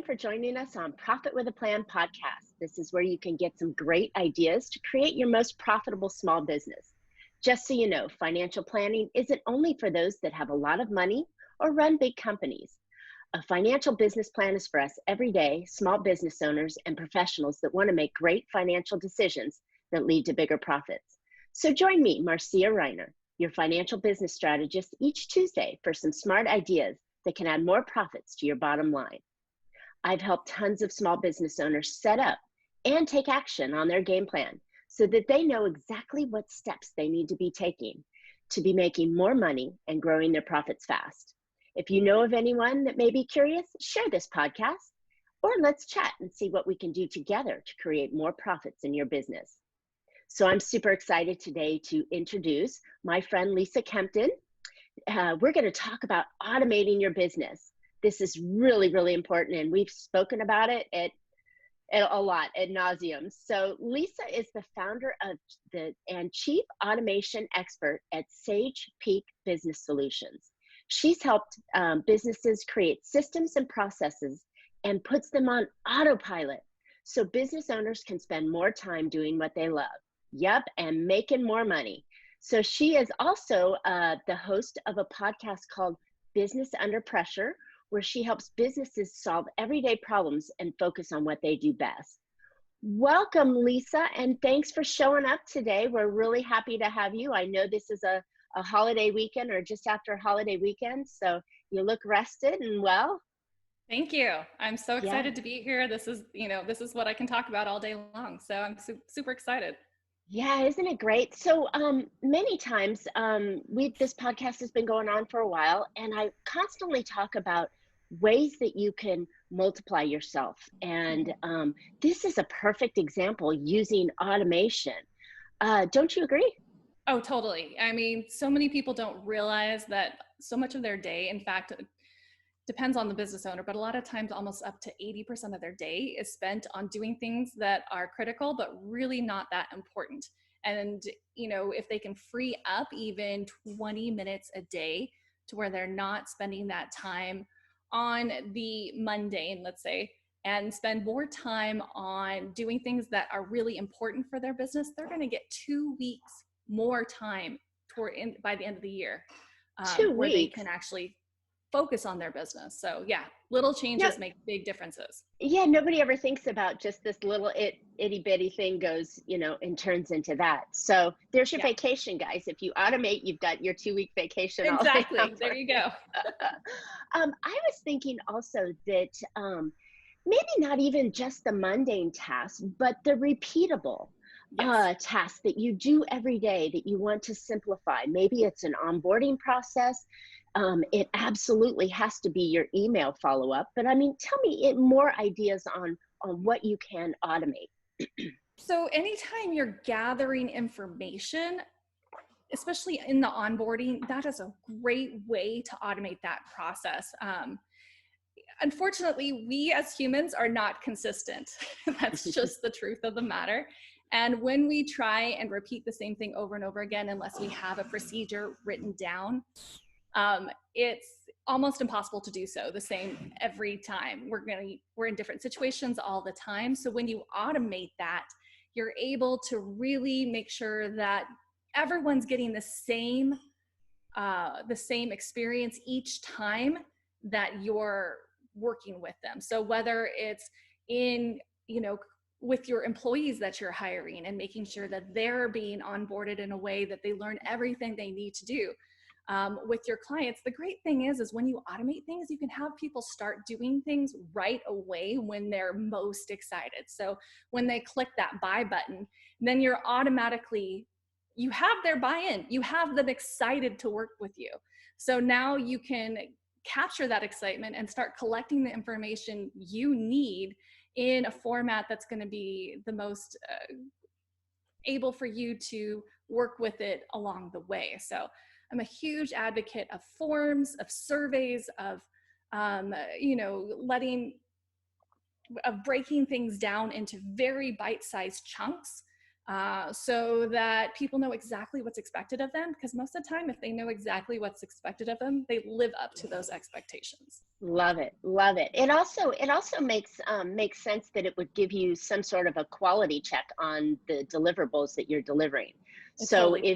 for joining us on Profit with a Plan podcast. This is where you can get some great ideas to create your most profitable small business. Just so you know, financial planning isn't only for those that have a lot of money or run big companies. A financial business plan is for us everyday small business owners and professionals that want to make great financial decisions that lead to bigger profits. So join me, Marcia Riner, your financial business strategist, each Tuesday for some smart ideas that can add more profits to your bottom line. I've helped tons of small business owners set up and take action on their game plan so that they know exactly what steps they need to be taking to be making more money and growing their profits fast. If you know of anyone that may be curious, share this podcast, or let's chat and see what we can do together to create more profits in your business. So I'm super excited today to introduce my friend Lisa Kempton. We're going to talk about automating your business. This is really, really important, and we've spoken about it at a lot, ad nauseum. So Lisa is the founder of and chief automation expert at Sage Peak Business Solutions. She's helped businesses create systems and processes and puts them on autopilot so business owners can spend more time doing what they love. Yep, and making more money. So she is also the host of a podcast called Business Under Pressure, where she helps businesses solve everyday problems and focus on what they do best. Welcome, Lisa, and thanks for showing up today. We're really happy to have you. I know this is a holiday weekend or just after a holiday weekend, so you look rested and well. Thank you. I'm so excited to be here. This is what I can talk about all day long. So I'm super excited. Yeah, isn't it great? So many times this podcast has been going on for a while, and I constantly talk about ways that you can multiply yourself. And this is a perfect example using automation. Don't you agree? Oh, totally. I mean, so many people don't realize that so much of their day, in fact, depends on the business owner, but a lot of times almost up to 80% of their day is spent on doing things that are critical, but really not that important. And, if they can free up even 20 minutes a day to where they're not spending that time on the mundane, let's say, and spend more time on doing things that are really important for their business, they're going to get 2 weeks more time by the end of the year, 2 where they weeks. can actually focus on their business. So yeah, little changes make big differences. Yeah, nobody ever thinks about just this little itty bitty thing goes, and turns into that. So there's your vacation, guys. If you automate, you've got your 2-week vacation. Exactly. There you go. I was thinking also that maybe not even just the mundane tasks, but the repeatable tasks that you do every day that you want to simplify. Maybe it's an onboarding process. It absolutely has to be your email follow-up, but I mean, tell me more ideas on what you can automate. So anytime you're gathering information, especially in the onboarding, that is a great way to automate that process. Unfortunately, we as humans are not consistent. That's just the truth of the matter. And when we try and repeat the same thing over and over again, unless we have a procedure written down, it's almost impossible to do so the same every time. We're in different situations all the time. So when you automate that, you're able to really make sure that everyone's getting the same experience each time that you're working with them. So whether it's in, with your employees that you're hiring and making sure that they're being onboarded in a way that they learn everything they need to do. With your clients, the great thing is when you automate things, you can have people start doing things right away when they're most excited. So when they click that buy button, then you have their buy-in, you have them excited to work with you. So now you can capture that excitement and start collecting the information you need in a format that's going to be the most able for you to work with it along the way. So I'm a huge advocate of forms, of surveys, of breaking things down into very bite-sized chunks so that people know exactly what's expected of them. Because most of the time, if they know exactly what's expected of them, they live up to those expectations. Love it, love it. It also makes sense that it would give you some sort of a quality check on the deliverables that you're delivering. It So totally.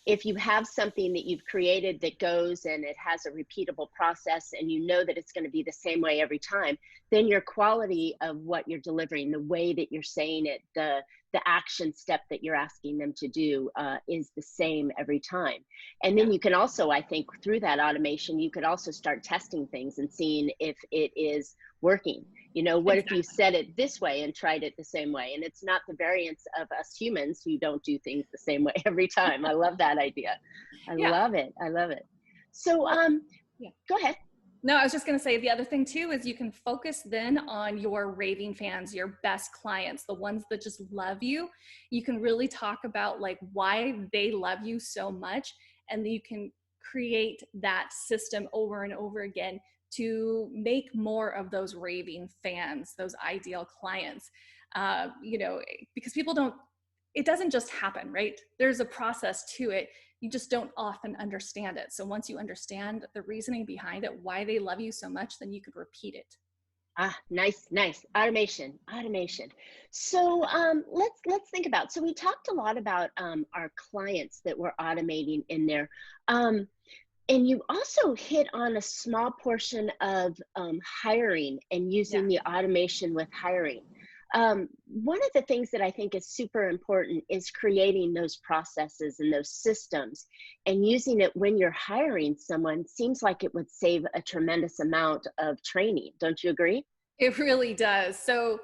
if you have something that you've created that goes and it has a repeatable process and you know that it's going to be the same way every time, then your quality of what you're delivering, the way that you're saying it, the action step that you're asking them to do is the same every time. And then Yeah, you can also, I think, through that automation, you could also start testing things and seeing if it is working. You know, what if you exactly. said it this way and tried it the same way? And it's not the variance of us humans who don't do things the same way every time. I love that idea. I Yeah. love it. I love it. So, Well, yeah. go ahead. No, I was just going to say the other thing too is you can focus then on your raving fans, your best clients, the ones that just love you. You can really talk about like why they love you so much, and you can create that system over and over again to make more of those raving fans, those ideal clients. Because people don't, it doesn't just happen, right? There's a process to it. You just don't often understand it. So once you understand the reasoning behind it, why they love you so much, then you could repeat it. Ah, nice, nice. Automation, automation. So let's think about. So we talked a lot about our clients that we're automating in there, and you also hit on a small portion of hiring and Yeah. using the automation with hiring. One of the things that I think is super important is creating those processes and those systems, and using it when you're hiring someone seems like it would save a tremendous amount of training. Don't you agree? It really does. So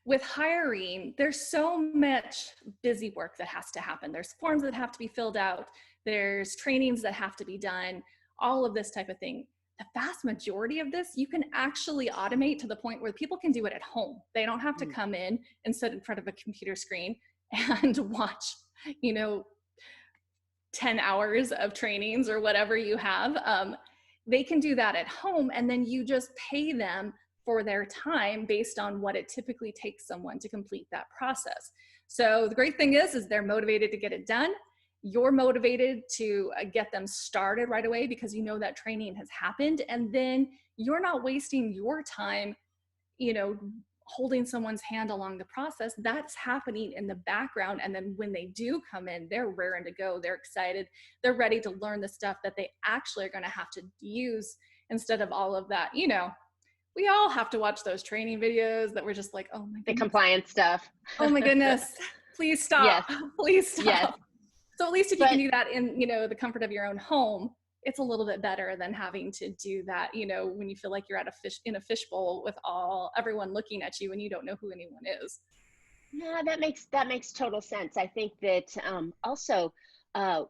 with hiring, there's so much busy work that has to happen. There's forms that have to be filled out. There's trainings that have to be done, all of this type of thing. The vast majority of this you can actually automate to the point where people can do it at home. They don't have to Mm. come in and sit in front of a computer screen and watch, you know, 10 hours of trainings or whatever you have. They can do that at home, and then you just pay them for their time based on what it typically takes someone to complete that process. So the great thing is they're motivated to get it done. You're motivated to get them started right away because you know that training has happened, and then you're not wasting your time, you know, holding someone's hand along the process. That's happening in the background. And then when they do come in, they're raring to go. They're excited. They're ready to learn the stuff that they actually are going to have to use instead of all of that. You know, we all have to watch those training videos that we're just like, oh my The goodness. compliance stuff. Oh my goodness. Please stop. Yes, Please stop. yes. So at least if you can But do that in, you know, the comfort of your own home, it's a little bit better than having to do that, you know, when you feel like you're at in a fishbowl with everyone looking at you and you don't know who anyone is. yeah, that makes total sense. I think that also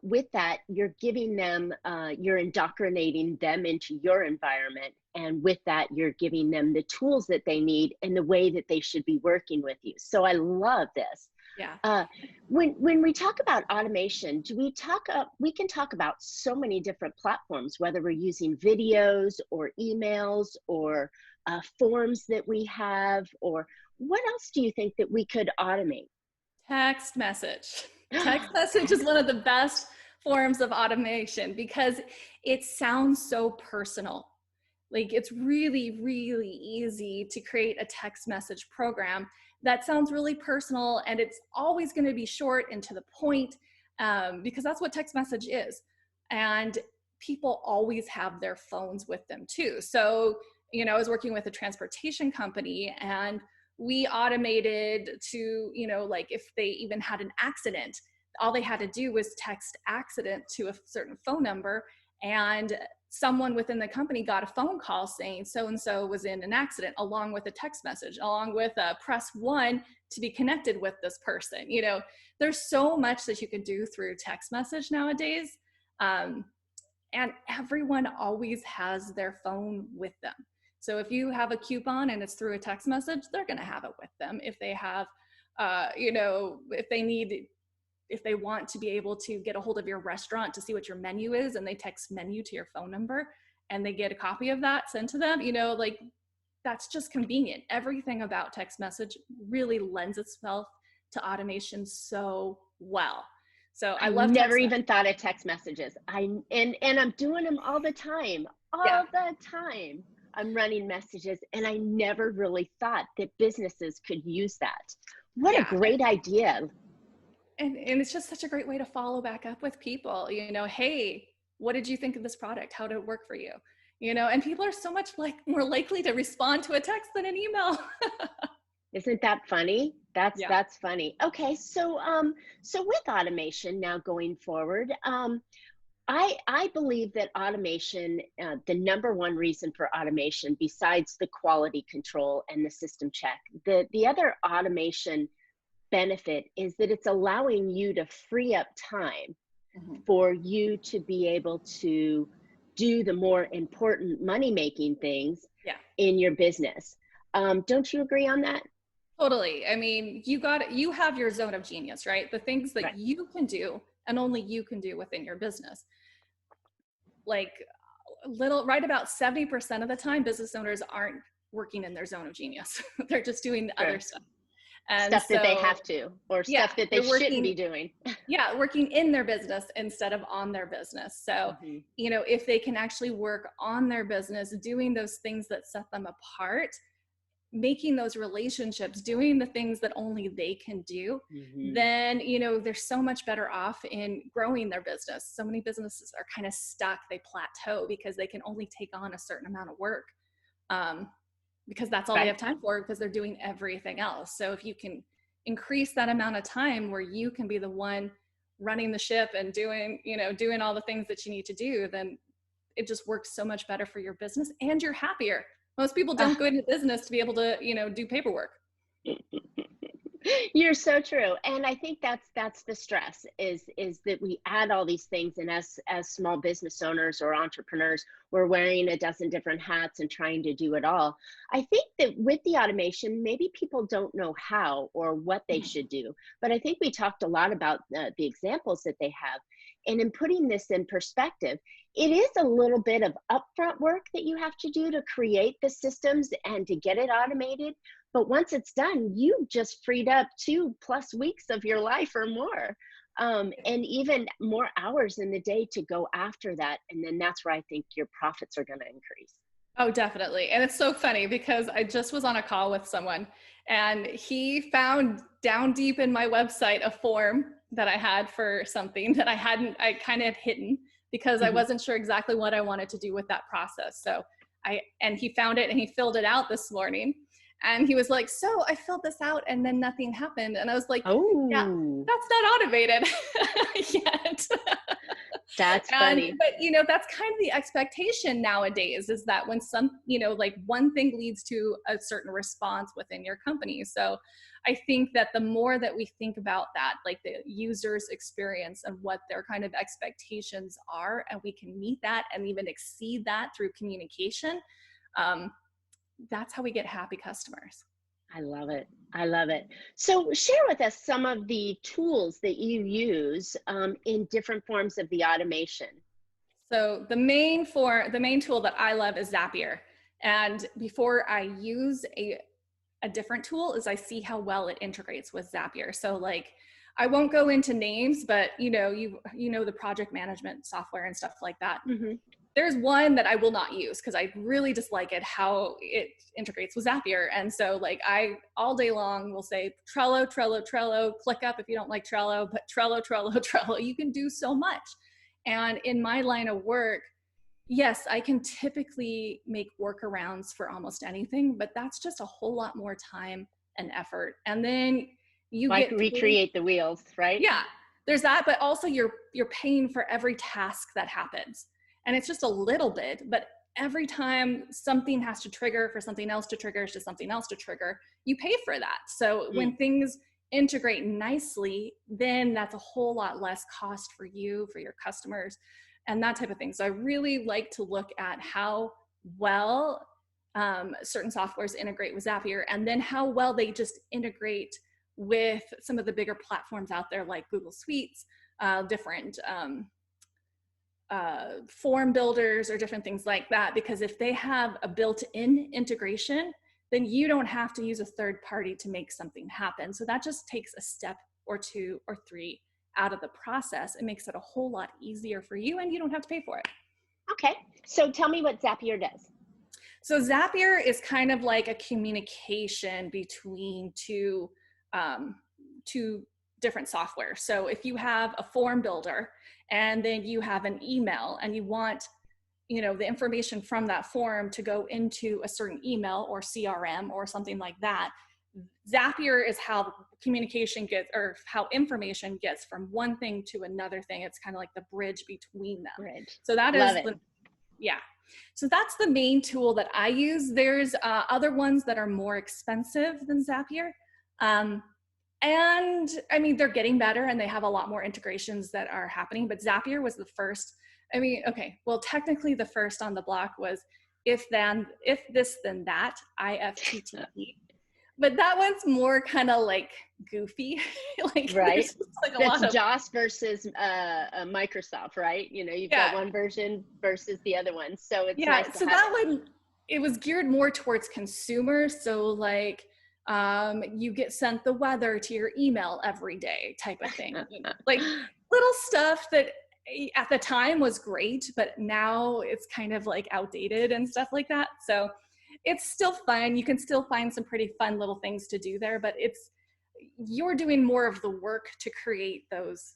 with that, you're giving them, you're indoctrinating them into your environment, and with that, you're giving them the tools that they need and the way that they should be working with you. So I love this. Yeah. Uh, when we talk about automation, do we talk? We can talk about so many different platforms, whether we're using videos or emails or forms that we have, or what else do you think that we could automate? Text message. Text message is one of the best forms of automation because it sounds so personal. Like it's really, really easy to create a text message program that sounds really personal, and it's always going to be short and to the point, because that's what text message is. And people always have their phones with them too. So, you know, I was working with a transportation company, and we automated to, you know, like if they even had an accident, all they had to do was text accident to a certain phone number, and someone within the company got a phone call saying so-and-so was in an accident, along with a text message, along with a press 1 to be connected with this person. You know, there's so much that you can do through text message nowadays. And everyone always has their phone with them. So if you have a coupon and it's through a text message, they're going to have it with them. If they have, you know, if they want to be able to get a hold of your restaurant to see what your menu is, and they text menu to your phone number and they get a copy of that sent to them, you know, like that's just convenient. Everything about text message really lends itself to automation so well. So I I love never text. even thought of text messages. And I'm doing them all the time. Yeah. All the time. I'm running messages, and I never really thought that businesses could use that. What a Yeah. great idea. And it's just such a great way to follow back up with people, you know, hey, what did you think of this product? How did it work for you? You know, and people are so much more likely to respond to a text than an email. Isn't that funny? Yeah. That's funny. Okay, so with automation now going forward, I believe that automation, the number one reason for automation, besides the quality control and the system check, the other automation benefit is that it's allowing you to free up time Mhm. for you to be able to do the more important money making things Yeah. in your business. Don't you agree on that? Totally. I mean, you have your zone of genius, right? The things that Right. you can do and only you can do within your business. Like right about 70% of the time, business owners aren't working in their zone of genius. They're just doing the Sure. other stuff. And Stuff that they so, have to, or yeah, stuff that they they're shouldn't working, be doing. yeah, working in their business instead of on their business. So, Mhm. you know, if they can actually work on their business, doing those things that set them apart, making those relationships, doing the things that only they can do, Mhm. then, you know, they're so much better off in growing their business. So many businesses are kind of stuck, they plateau because they can only take on a certain amount of work, because that's all they Right. have time for, because they're doing everything else. So if you can increase that amount of time where you can be the one running the ship and doing, you know, doing all the things that you need to do, then it just works so much better for your business and you're happier. Most people don't Ah, go into business to be able to, you know, do paperwork. you're so true. And I think that's the stress is that we add all these things, and as small business owners or entrepreneurs, we're wearing a dozen different hats and trying to do it all. I think that with the automation, maybe people don't know how or what they Mhm. should do. But I think we talked a lot about the examples that they have. And in putting this in perspective, it is a little bit of upfront work that you have to do to create the systems and to get it automated. But once it's done, you just freed up 2+ weeks of your life or more, and even more hours in the day to go after that. And then that's where I think your profits are going to increase. Oh, definitely. And it's so funny because I just was on a call with someone and he found down deep in my website a form that I had for something that I kind of had hidden because I Mhm. wasn't sure exactly what I wanted to do with that process. So and he found it and he filled it out this morning. And he was like, so I filled this out and then nothing happened. And I was like, yeah, Oh, that's not automated yet. that's And funny. but you know, that's kind of the expectation nowadays, is that when some, you know, like one thing leads to a certain response within your company. So I think that the more that we think about that, like the user's experience and what their kind of expectations are, and we can meet that and even exceed that through communication, um, that's how we get happy customers. I love it. I love it. So, share with us some of the tools that you use in different forms of the automation. So the main tool that I love is Zapier. And before I use a different tool, is I see how well it integrates with Zapier. So like, I won't go into names, but you know the project management software and stuff like that. Hmm. There's one that I will not use because I really dislike it, how it integrates with Zapier. And so like I all day long will say Trello, Trello, Trello, click up if you don't like Trello, but Trello, Trello, Trello, you can do so much. And in my line of work, yes, I can typically make workarounds for almost anything, but that's just a whole lot more time and effort. And then you Like get paid. recreate the wheels, right? Yeah, there's that, but also you're paying for every task that happens. And it's just a little bit, but every time something has to trigger for something else to trigger to something else to trigger, you pay for that. So when Mm. things integrate nicely, then that's a whole lot less cost for you, for your customers, and that type of thing. So I really like to look at how well certain softwares integrate with Zapier, and then how well they just integrate with some of the bigger platforms out there like Google Suites, different form builders or different things like that. Because if they have a built-in integration, then you don't have to use a third party to make something happen. So that just takes a step or two or three out of the process. It makes it a whole lot easier for you, and you don't have to pay for it. Okay. So tell me what Zapier does. So Zapier is kind of like a communication between two different software. So if you have a form builder and then you have an email and you want, you know, the information from that form to go into a certain email or CRM or something like that, Zapier is how communication gets, or how information gets from one thing to another thing. It's kind of like the bridge between them. Bridge. So that Love is it. yeah. So that's the main tool that I use. There's other ones that are more expensive than Zapier. And I mean, they're getting better and they have a lot more integrations that are happening, but Zapier was the first. I mean, okay, well, technically the first on the block was if this, then that, IFTTT. But that one's more kind of like goofy. Like, right. Like That's JOS versus Microsoft, right? You know, you've got one version versus the other one. So it's nice to so have that one, it was geared more towards consumers. So like, you get sent the weather to your email every day type of thing. Like little stuff that at the time was great, but now it's kind of like outdated and stuff like that. So it's still fun. You can still find some pretty fun little things to do there, but you're doing more of the work to create those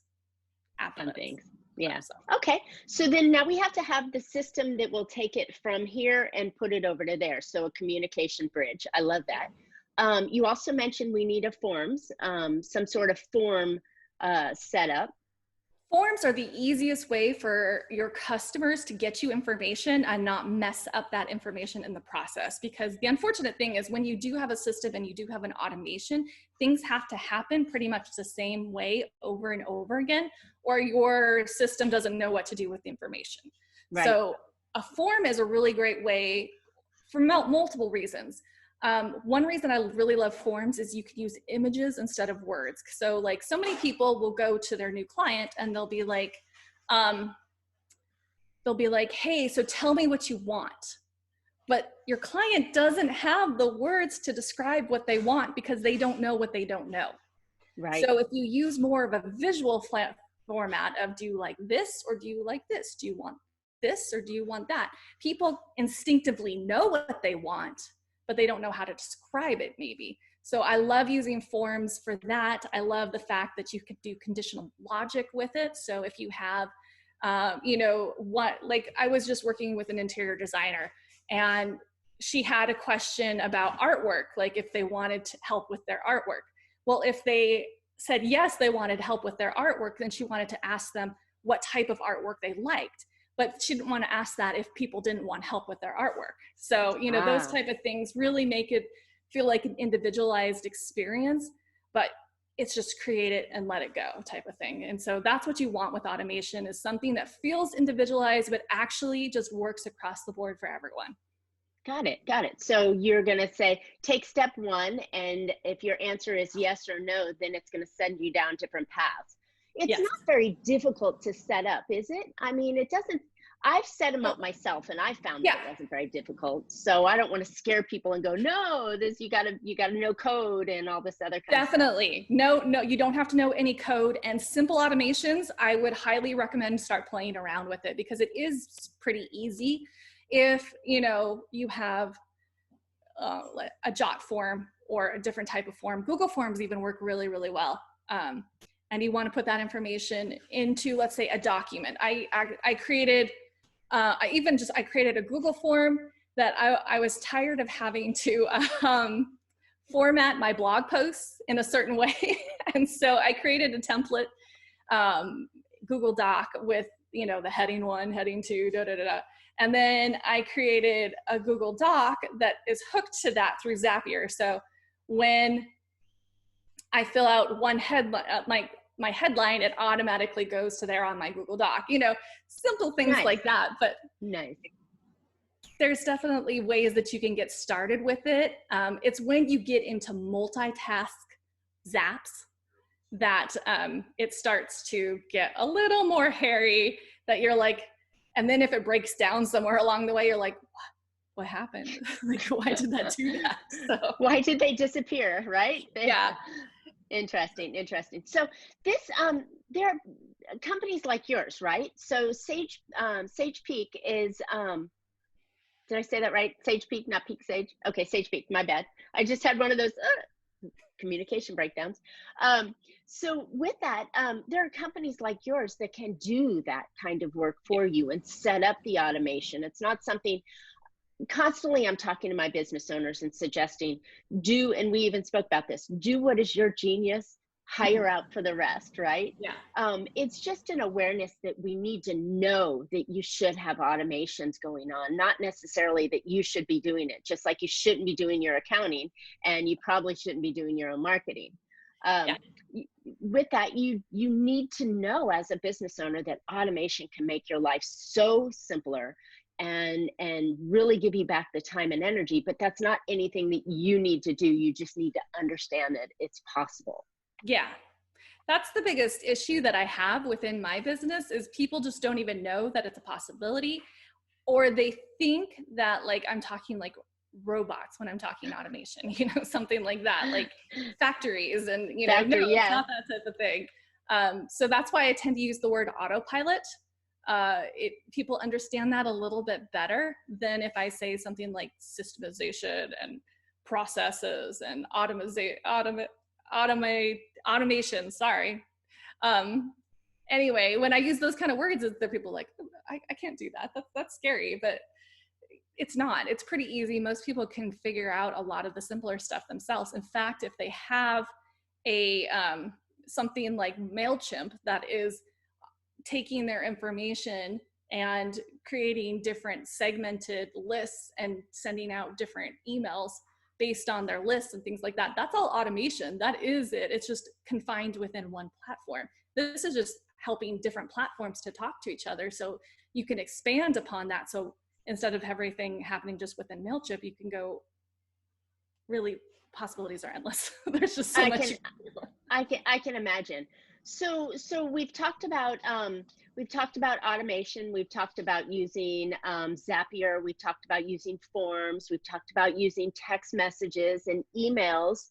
fun things. Yeah. Okay. So then now we have to have the system that will take it from here and put it over to there. So a communication bridge. I love that. You also mentioned we need a forms, some sort of form setup. Forms are the easiest way for your customers to get you information and not mess up that information in the process. Because the unfortunate thing is when you do have a system and you do have an automation, things have to happen pretty much the same way over and over again, or your system doesn't know what to do with the information. Right. So a form is a really great way for multiple reasons. One reason I really love forms is you can use images instead of words. So like so many people will go to their new client and they'll be like, hey, so tell me what you want. But your client doesn't have the words to describe what they want because they don't know what they don't know. Right. So if you use more of a visual format of do you like this or do you like this? Do you want this or do you want that? People instinctively know what they want, but they don't know how to describe it maybe. So I love using forms for that. I love the fact that you could do conditional logic with it. So if you have, like I was just working with an interior designer and she had a question about artwork, like if they wanted to help with their artwork. Well, if they said yes, they wanted help with their artwork, then she wanted to ask them what type of artwork they liked. But she didn't want to ask that if people didn't want help with their artwork. So, those type of things really make it feel like an individualized experience, but it's just create it and let it go type of thing. And so that's what you want with automation, is something that feels individualized, but actually just works across the board for everyone. Got it. So you're going to say, take step one, and if your answer is yes or no, then it's going to send you down different paths. It's not very difficult to set up, is it? I mean, it doesn't. I've set them up myself, and I found that it wasn't very difficult. So I don't want to scare people and go, no, this you gotta know code and all this other kind Definitely. of stuff. No, you don't have to know any code. And simple automations, I would highly recommend start playing around with it because it is pretty easy. If you have a Jot form or a different type of form, Google Forms even work really, really well. And you want to put that information into, let's say, a document. I created a Google form that I was tired of having to format my blog posts in a certain way. And so I created a template Google Doc with, the heading 1, heading 2, And then I created a Google Doc that is hooked to that through Zapier. So when I fill out one headline, my headline, it automatically goes to there on my Google Doc, simple things like that. But there's definitely ways that you can get started with it. It's when you get into multitask zaps that it starts to get a little more hairy, that you're like, and then if it breaks down somewhere along the way, you're like, what happened? Like, why did that do that? So, Why did they disappear, right? yeah. Interesting, interesting. So this, there are companies like yours, right? So Sage Peak is, did I say that right? Sage Peak, not Peak Sage. Okay, Sage Peak. My bad. I just had one of those communication breakdowns. So with that, there are companies like yours that can do that kind of work for you and set up the automation. It's not something. Constantly I'm talking to my business owners and suggesting, and we even spoke about this, do what is your genius, hire Mhm. out for the rest, right? Yeah. It's just an awareness that we need to know that you should have automations going on, not necessarily that you should be doing it, just like you shouldn't be doing your accounting and you probably shouldn't be doing your own marketing. Yeah. um, with that, you need to know as a business owner that automation can make your life so simpler and really give you back the time and energy, but that's not anything that you need to do. You just need to understand that it's possible. Yeah. That's the biggest issue that I have within my business is people just don't even know that it's a possibility, or they think that like I'm talking like robots when I'm talking automation, something like that, like factories and, no, Factory, it's yeah. not that type of thing. So that's why I tend to use the word autopilot. People understand that a little bit better than if I say something like systemization and processes and automation. Sorry. Anyway, when I use those kind of words, there are people like, I can't do that. That's scary, but it's not. It's pretty easy. Most people can figure out a lot of the simpler stuff themselves. In fact, if they have a something like MailChimp that is taking their information and creating different segmented lists and sending out different emails based on their lists and things like that, that's all automation. That is it. It's just confined within one platform. This is just helping different platforms to talk to each other. So you can expand upon that. So instead of everything happening just within MailChimp, you can go, really, possibilities are endless. There's just so I much can you can do. I can imagine. So we've talked about automation. We've talked about using Zapier. We've talked about using forms. We've talked about using text messages and emails.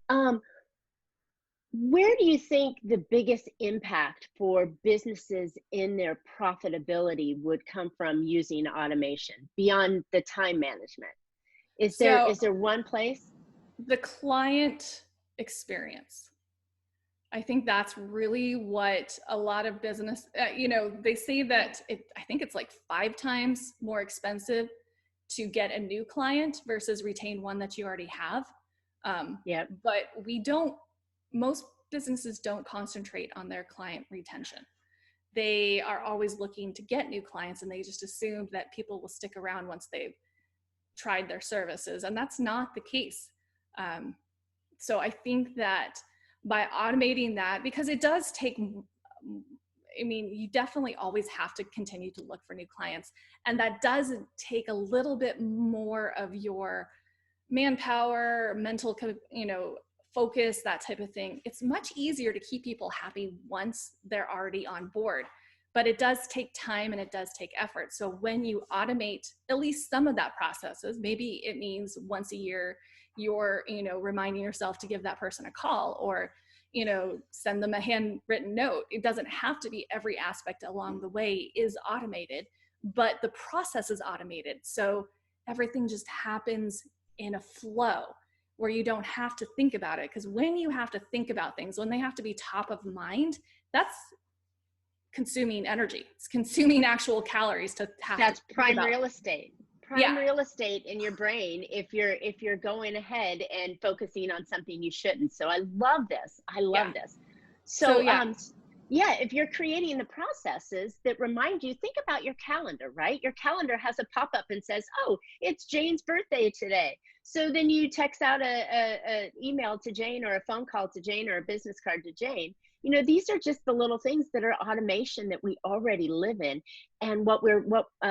Um, where do you think the biggest impact for businesses in their profitability would come from using automation beyond the time management? So Is there one place? the client experience. I think that's really what a lot of business, they say that I think it's like 5 times more expensive to get a new client versus retain one that you already have. Yep. But most businesses don't concentrate on their client retention. They are always looking to get new clients, and they just assume that people will stick around once they've tried their services. And that's not the case. So I think that by automating that, because it does take, you definitely always have to continue to look for new clients. And that does take a little bit more of your manpower, mental, focus, that type of thing. It's much easier to keep people happy once they're already on board, but it does take time and it does take effort. So when you automate at least some of that processes, maybe it means once a year, you're, reminding yourself to give that person a call or, send them a handwritten note. It doesn't have to be every aspect along the way is automated, but the process is automated. So everything just happens in a flow where you don't have to think about it. Because when you have to think about things, when they have to be top of mind, that's consuming energy. It's consuming actual calories to have That's to think prime about. real estate. Yeah. Prime real estate in your brain if you're going ahead and focusing on something you shouldn't. So I love this. I Yeah. love this. So So yeah. yeah, if you're creating the processes that remind you, think about your calendar, right? Your calendar has a pop-up and says, oh, it's Jane's birthday today. So then you text out a email to Jane or a phone call to Jane or a business card to Jane. These are just the little things that are automation that we already live in. And what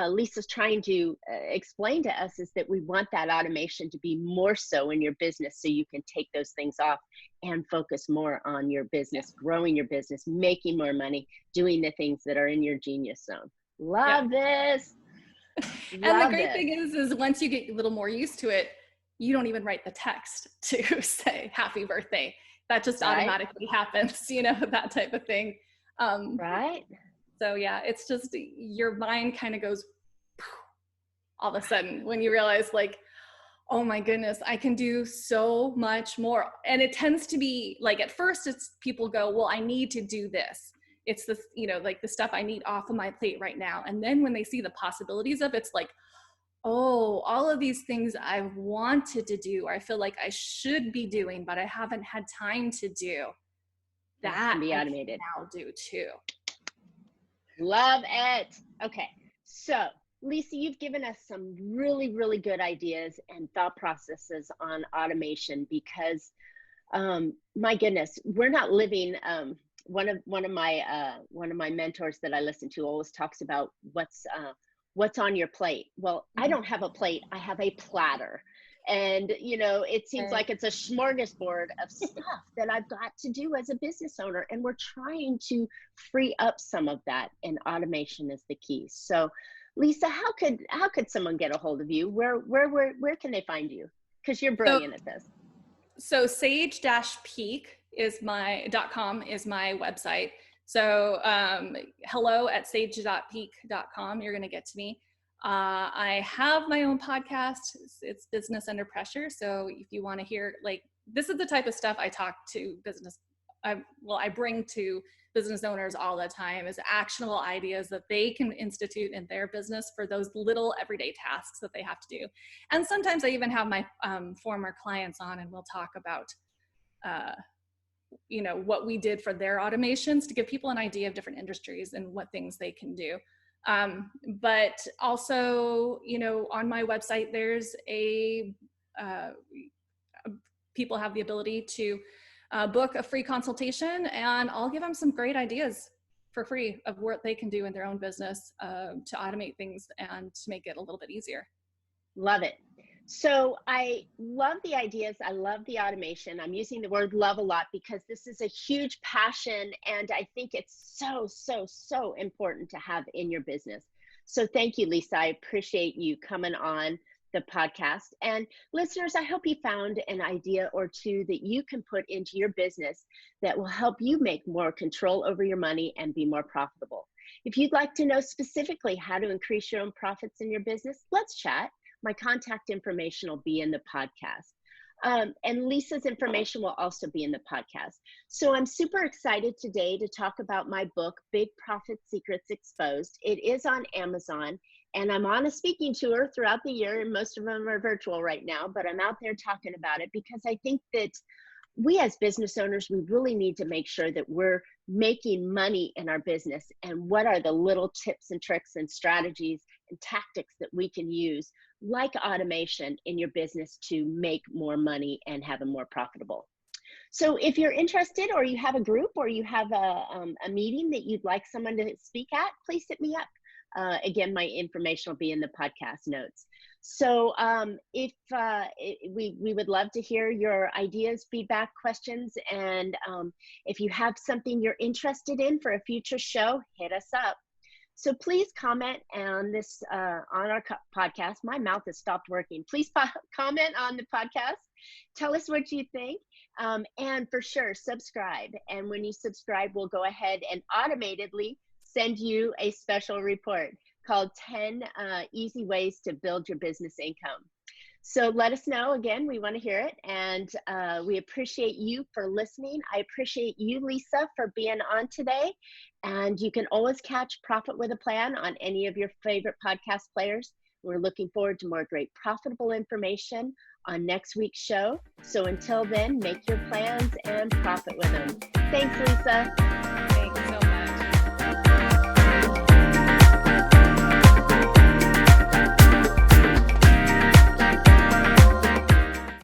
Lisa's trying to explain to us is that we want that automation to be more so in your business so you can take those things off and focus more on your business, growing your business, making more money, doing the things that are in your genius zone. Love this. And the Love great it. thing is once you get a little more used to it, you don't even write the text to say happy birthday. That just Right. automatically happens, that type of thing. Right. So yeah, it's just your mind kind of goes all of a sudden when you realize like, oh my goodness, I can do so much more. And it tends to be like, at first it's people go, well, I need to do this. It's the, like the stuff I need off of my plate right now. And then when they see the possibilities of it's like, oh, all of these things I've wanted to do, or I feel like I should be doing, but I haven't had time to do, that can be I automated. can now do too. Love it. Okay. So Lisa, you've given us some really, really good ideas and thought processes on automation because, my goodness, we're not living. One of my mentors that I listen to always talks about what's on your plate. Well, I don't have a plate. I have a platter. And, it seems like it's a smorgasbord of stuff that I've got to do as a business owner. And we're trying to free up some of that, and automation is the key. So Lisa, how could someone get a hold of you? Where can they find you? Because you're brilliant at this. So sage-peak is .com is my website. So hello@sage.peak.com, you're going to get to me. I have my own podcast. It's Business Under Pressure. So if you want to hear, like, this is the type of stuff I talk to I bring to business owners all the time, is actionable ideas that they can institute in their business for those little everyday tasks that they have to do. And sometimes I even have my former clients on, and we'll talk about what we did for their automations to give people an idea of different industries and what things they can do. But also, on my website, there's people have the ability to book a free consultation, and I'll give them some great ideas for free of what they can do in their own business to automate things and to make it a little bit easier. Love it. So I love the ideas. I love the automation. I'm using the word love a lot because this is a huge passion, and I think it's so, so, so important to have in your business. So thank you, Lisa. I appreciate you coming on the podcast. And listeners, I hope you found an idea or two that you can put into your business that will help you make more control over your money and be more profitable. If you'd like to know specifically how to increase your own profits in your business, let's chat. My contact information will be in the podcast. And Lisa's information will also be in the podcast. So I'm super excited today to talk about my book, Big Profit Secrets Exposed. It is on Amazon, and I'm on a speaking tour throughout the year, and most of them are virtual right now, but I'm out there talking about it because I think that we as business owners, we really need to make sure that we're making money in our business, and what are the little tips and tricks and strategies and tactics that we can use, like automation, in your business to make more money and have a more profitable. So if you're interested, or you have a group, or you have a meeting that you'd like someone to speak at, please hit me up. Again, my information will be in the podcast notes. So we would love to hear your ideas, feedback, questions, and if you have something you're interested in for a future show, hit us up. So please comment on this on our podcast. My mouth has stopped working. Please comment on the podcast. Tell us what you think, and for sure subscribe. And when you subscribe, we'll go ahead and automatically send you a special report called 10 Easy Ways to Build Your Business Income. So let us know. Again, we want to hear it, and we appreciate you for listening. I appreciate you, Lisa, for being on today. And you can always catch Profit with a Plan on any of your favorite podcast players. We're looking forward to more great profitable information on next week's show. So until then, make your plans and profit with them. Thanks, Lisa.